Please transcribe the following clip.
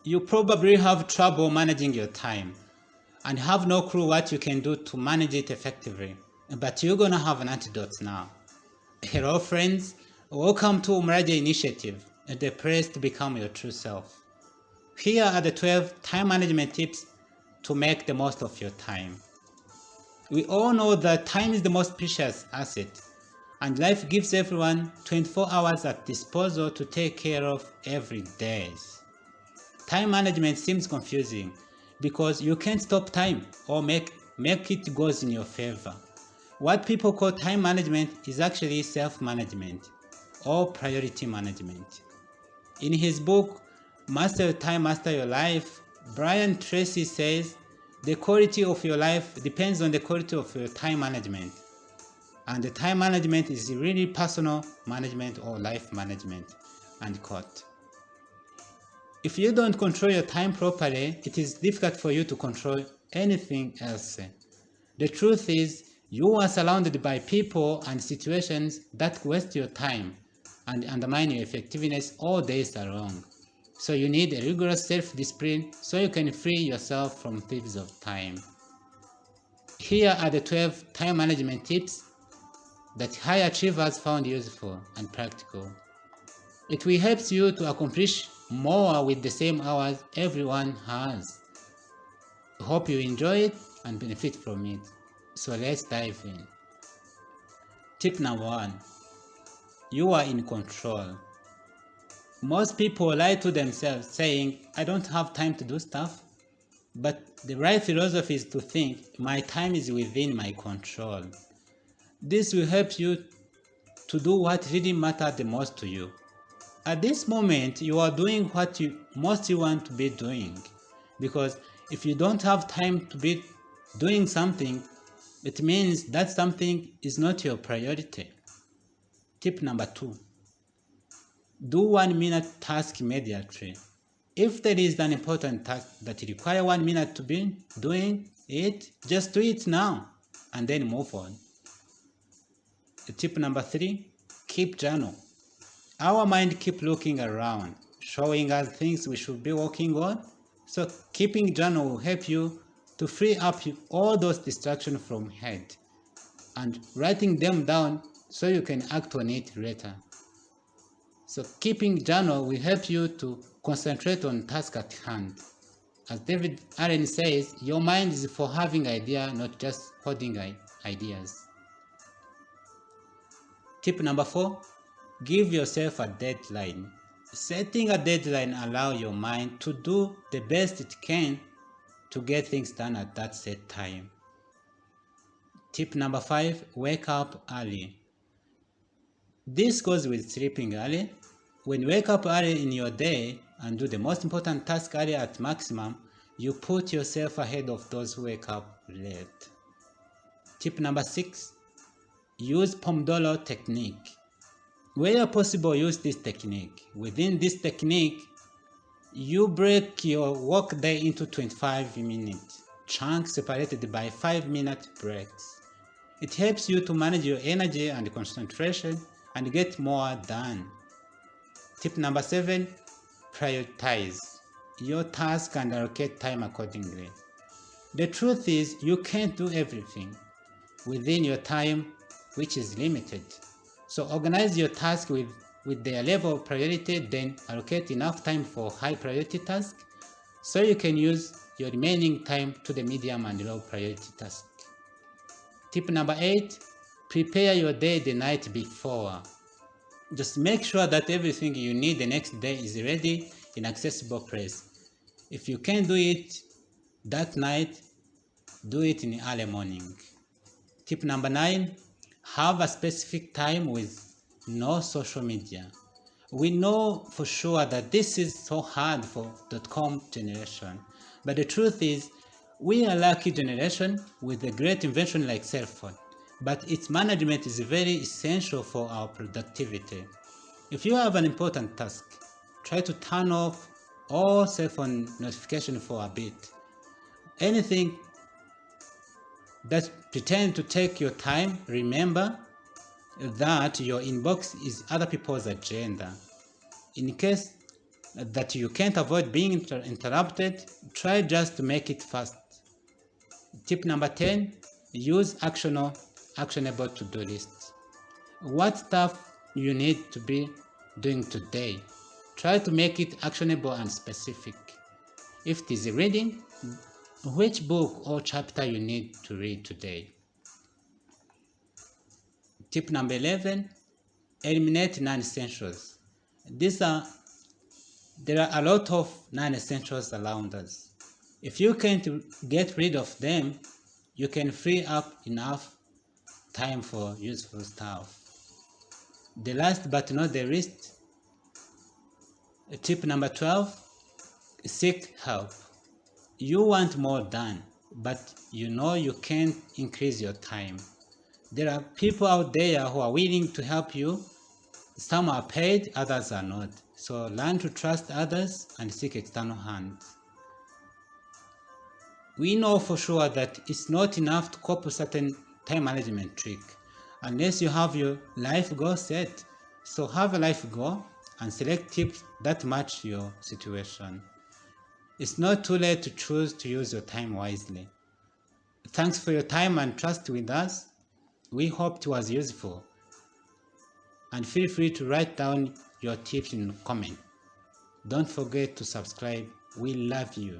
You probably have trouble managing your time and have no clue what you can do to manage it effectively. But you're gonna have an antidote now. Hello friends, welcome to UMURAGE initiative, the place to become your true self. Here are the 12 time management tips to make the most of your time. We all know that time is the most precious asset, and life gives everyone 24 hours at disposal to take care of every day. Time management seems confusing because you can't stop time or make it goes in your favor. What people call time management is actually self-management or priority management. In his book, Master Your Time, Master Your Life, Brian Tracy says, the quality of your life depends on the quality of your time management. And the time management is really personal management or life management, unquote. If you don't control your time properly, it is difficult for you to control anything else. The truth is, you are surrounded by people and situations that waste your time and undermine your effectiveness all days long. So you need a rigorous self-discipline so you can free yourself from thieves of time. Here are the 12 time management tips that high achievers found useful and practical. It will help you to accomplish more with the same hours everyone has. Hope you enjoy it and benefit from it. So let's dive in. Tip number 1. You are in control. Most people lie to themselves saying, I don't have time to do stuff. But the right philosophy is to think, my time is within my control. This will help you to do what really matters the most to you. At this moment, you are doing what you want to be doing. Because if you don't have time to be doing something, it means that something is not your priority. Tip number 2. Do 1 minute task immediately. If there is an important task that requires 1 minute to be doing it, just do it now and then move on. Tip number 3. Keep journal. Our mind keeps looking around, showing us things we should be working on. So keeping journal will help you to free up all those distractions from head and writing them down so you can act on it later. So keeping journal will help you to concentrate on task at hand. As David Allen says, your mind is for having ideas, not just holding ideas. Tip number 4, give yourself a deadline. Setting a deadline allows your mind to do the best it can to get things done at that set time. Tip number 5, wake up early. This goes with sleeping early. When you wake up early in your day and do the most important task early at maximum, you put yourself ahead of those who wake up late. Tip number 6, use Pomodoro technique. Where possible, use this technique. Within this technique, you break your work day into 25-minute chunks separated by 5-minute breaks. It helps you to manage your energy and concentration and get more done. Tip number 7, prioritize your task and allocate time accordingly. The truth is, you can't do everything within your time, which is limited. So organize your task with their level of priority, then allocate enough time for high priority tasks so you can use your remaining time to the medium and low priority tasks. Tip number 8, prepare your day the night before. Just make sure that everything you need the next day is ready in accessible place. If you can't do it that night, do it in the early morning. Tip number 9, have a specific time with no social media. We know for sure that this is so hard for .com generation, but the truth is, we are a lucky generation with a great invention like cell phone, but its management is very essential for our productivity. If you have an important task, try to turn off all cell phone notifications for a bit. Anything that pretend to take your time, remember that your inbox is other people's agenda. In case that you can't avoid being interrupted, try just to make it fast. Tip number 10, use actionable to-do lists. What stuff you need to be doing today? Try to make it actionable and specific. If it is reading, which book or chapter you need to read today? Tip number 11, eliminate non-essentials. There are a lot of non-essentials around us. If you can't get rid of them, you can free up enough time for useful stuff. The last but not the least, tip number 12, seek help. You want more done, but you know you can't increase your time. There are people out there who are willing to help you. Some are paid, others are not. So learn to trust others and seek external hands. We know for sure that it's not enough to copy certain time management trick unless you have your life goal set. So have a life goal and select tips that match your situation. It's not too late to choose to use your time wisely. Thanks for your time and trust with us. We hope it was useful. And feel free to write down your tips in the comment. Don't forget to subscribe. We love you.